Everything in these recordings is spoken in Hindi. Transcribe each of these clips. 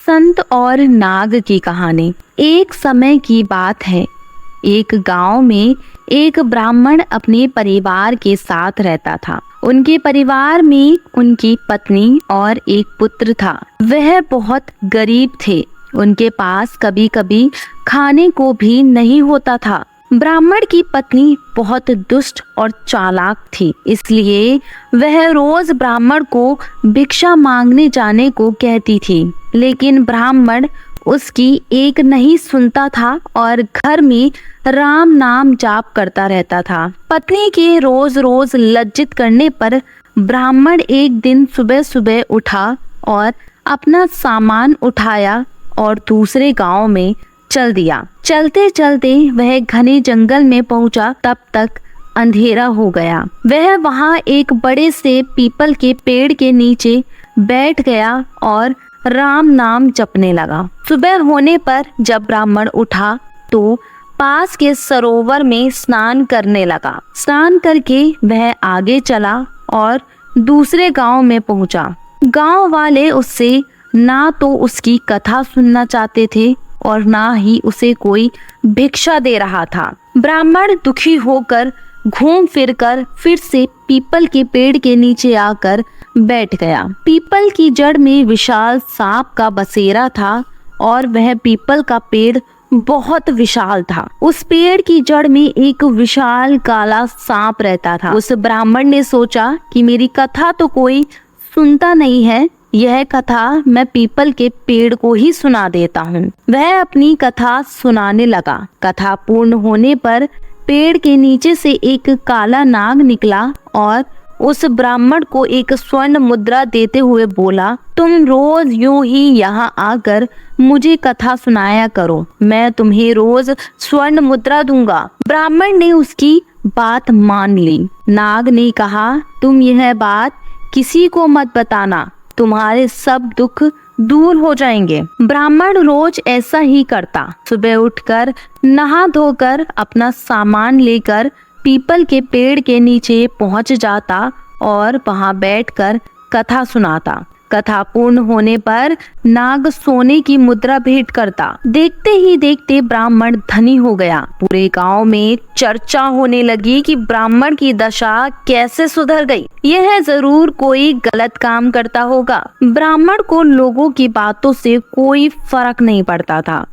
संत और नाग की कहानी। एक समय की बात है, एक गांव में एक ब्राह्मण अपने परिवार के साथ रहता था। उनके परिवार में उनकी पत्नी और एक पुत्र था। वह बहुत गरीब थे। उनके पास कभी कभी खाने को भी नहीं होता था। ब्राह्मण की पत्नी बहुत दुष्ट और चालाक थी, इसलिए वह रोज ब्राह्मण को भिक्षा मांगने जाने को कहती थी। लेकिन ब्राह्मण उसकी एक नहीं सुनता था और घर में राम नाम जाप करता रहता था। पत्नी के रोज रोज लज्जित करने पर ब्राह्मण एक दिन सुबह सुबह उठा और अपना सामान उठाया और दूसरे गांव में चल दिया। चलते चलते वह घने जंगल में पहुंचा, तब तक अंधेरा हो गया। वह वहां एक बड़े से पीपल के पेड़ के नीचे बैठ गया और राम नाम जपने लगा। सुबह होने पर जब ब्राह्मण उठा तो पास के सरोवर में स्नान करने लगा। स्नान करके वह आगे चला और दूसरे गांव में पहुंचा। गांव वाले उससे ना तो उसकी कथा सुनना चाहते थे और ना ही उसे कोई भिक्षा दे रहा था। ब्राह्मण दुखी होकर घूम फिर से पीपल के पेड़ के नीचे आकर बैठ गया। पीपल की जड़ में विशाल सांप का बसेरा था और वह पीपल का पेड़ बहुत विशाल था। उस पेड़ की जड़ में एक विशाल काला सांप रहता था। उस ब्राह्मण ने सोचा कि मेरी कथा तो कोई सुनता नहीं है, यह कथा मैं पीपल के पेड़ को ही सुना देता हूँ। वह अपनी कथा सुनाने लगा। कथा पूर्ण होने पर पेड़ के नीचे से एक काला नाग निकला और उस ब्राह्मण को एक स्वर्ण मुद्रा देते हुए बोला, तुम रोज यूं ही यहाँ आकर मुझे कथा सुनाया करो, मैं तुम्हें रोज स्वर्ण मुद्रा दूंगा। ब्राह्मण ने उसकी बात मान ली। नाग ने कहा, तुम यह बात किसी को मत बताना, तुम्हारे सब दुख दूर हो जाएंगे। ब्राह्मण रोज ऐसा ही करता। सुबह उठकर नहा धोकर अपना सामान लेकर पीपल के पेड़ के नीचे पहुंच जाता और वहां बैठकर कथा सुनाता। कथा पूर्ण होने पर नाग सोने की मुद्रा भेंट करता। देखते ही देखते ब्राह्मण धनी हो गया। पूरे गांव में चर्चा होने लगी कि ब्राह्मण की दशा कैसे सुधर गई। यह जरूर कोई गलत काम करता होगा। ब्राह्मण को लोगों की बातों से कोई फर्क नहीं पड़ता था।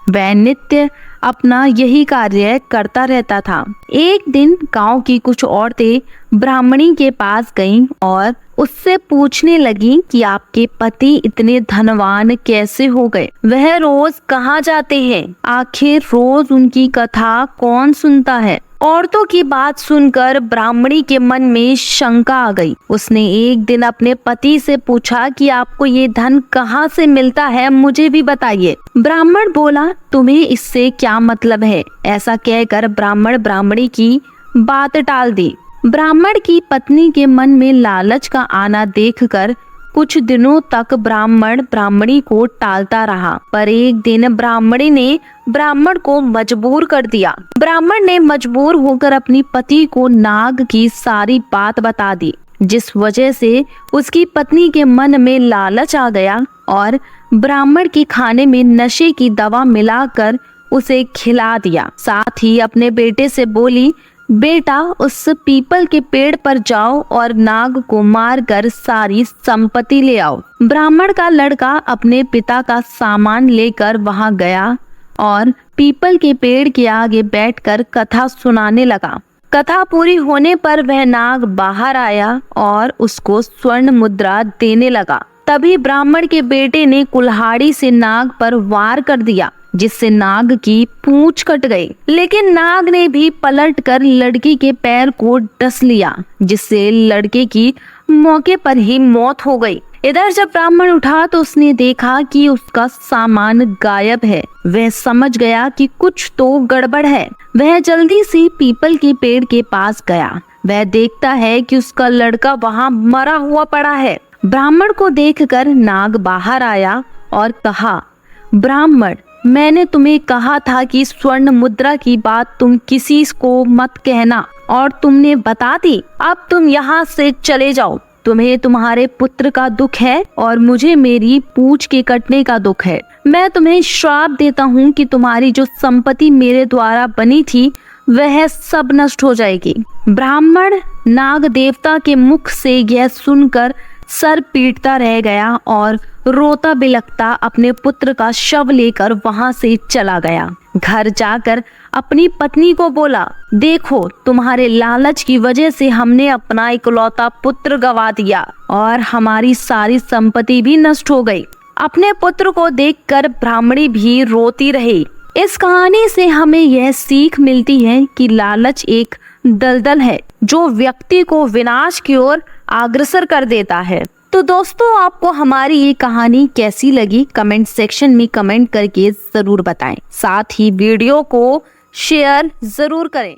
वह नित्य अपना यही कार्य करता रहता था। एक दिन गांव की कुछ औरतें ब्राह्मणी के पास गईं और उससे पूछने लगी कि आपके पति इतने धनवान कैसे हो गए? वह रोज कहाँ जाते हैं? आखिर रोज उनकी कथा कौन सुनता है? औरतों की बात सुनकर ब्राह्मणी के मन में शंका आ गई। उसने एक दिन अपने पति से पूछा कि आपको ये धन कहाँ से मिलता है, मुझे भी बताइए। ब्राह्मण बोला, तुम्हें इससे क्या मतलब है? ऐसा कहकर ब्राह्मण ब्राह्मणी की बात टाल दी। ब्राह्मण की पत्नी के मन में लालच का आना देखकर कुछ दिनों तक ब्राह्मण ब्राह्मणी को टालता रहा, पर एक दिन ब्राह्मणी ने ब्राह्मण को मजबूर कर दिया। ब्राह्मण ने मजबूर होकर अपनी पति को नाग की सारी बात बता दी, जिस वजह से उसकी पत्नी के मन में लालच आ गया और ब्राह्मण के खाने में नशे की दवा मिलाकर उसे खिला दिया। साथ ही अपने बेटे से बोली, बेटा उस पीपल के पेड़ पर जाओ और नाग को मारकर सारी संपत्ति ले आओ। ब्राह्मण का लड़का अपने पिता का सामान लेकर वहां गया और पीपल के पेड़ के आगे बैठकर कथा सुनाने लगा। कथा पूरी होने पर वह नाग बाहर आया और उसको स्वर्ण मुद्रा देने लगा। तभी ब्राह्मण के बेटे ने कुल्हाड़ी से नाग पर वार कर दिया, जिससे नाग की पूंछ कट गई। लेकिन नाग ने भी पलटकर लड़की के पैर को डस लिया, जिससे लड़के की मौके पर ही मौत हो गई। इधर जब ब्राह्मण उठा तो उसने देखा कि उसका सामान गायब है। वह समझ गया कि कुछ तो गड़बड़ है। वह जल्दी से पीपल के पेड़ के पास गया। वह देखता है कि उसका लड़का वहां मरा हुआ पड़ा है। ब्राह्मण को देखकर नाग बाहर आया और कहा, ब्राह्मण, मैंने तुम्हें कहा था कि स्वर्ण मुद्रा की बात तुम किसी को मत कहना और तुमने बता दी। अब तुम यहाँ से चले जाओ। तुम्हें तुम्हारे पुत्र का दुख है और मुझे मेरी पूंछ के कटने का दुख है। मैं तुम्हें श्राप देता हूँ कि तुम्हारी जो संपत्ति मेरे द्वारा बनी थी वह सब नष्ट हो जाएगी। ब्राह्मण नाग देवता के मुख से यह सुनकर सर पीटता रह गया और रोता बिलखता अपने पुत्र का शव लेकर वहां से चला गया। घर जाकर अपनी पत्नी को बोला, देखो तुम्हारे लालच की वजह से हमने अपना इकलौता पुत्र गवा दिया और हमारी सारी संपत्ति भी नष्ट हो गई। अपने पुत्र को देखकर ब्राह्मणी भी रोती रही। इस कहानी से हमें यह सीख मिलती है कि लालच एक दलदल है जो व्यक्ति को विनाश की ओर अग्रसर कर देता है। तो दोस्तों, आपको हमारी ये कहानी कैसी लगी कमेंट सेक्शन में कमेंट करके जरूर बताएं। साथ ही वीडियो को शेयर जरूर करें।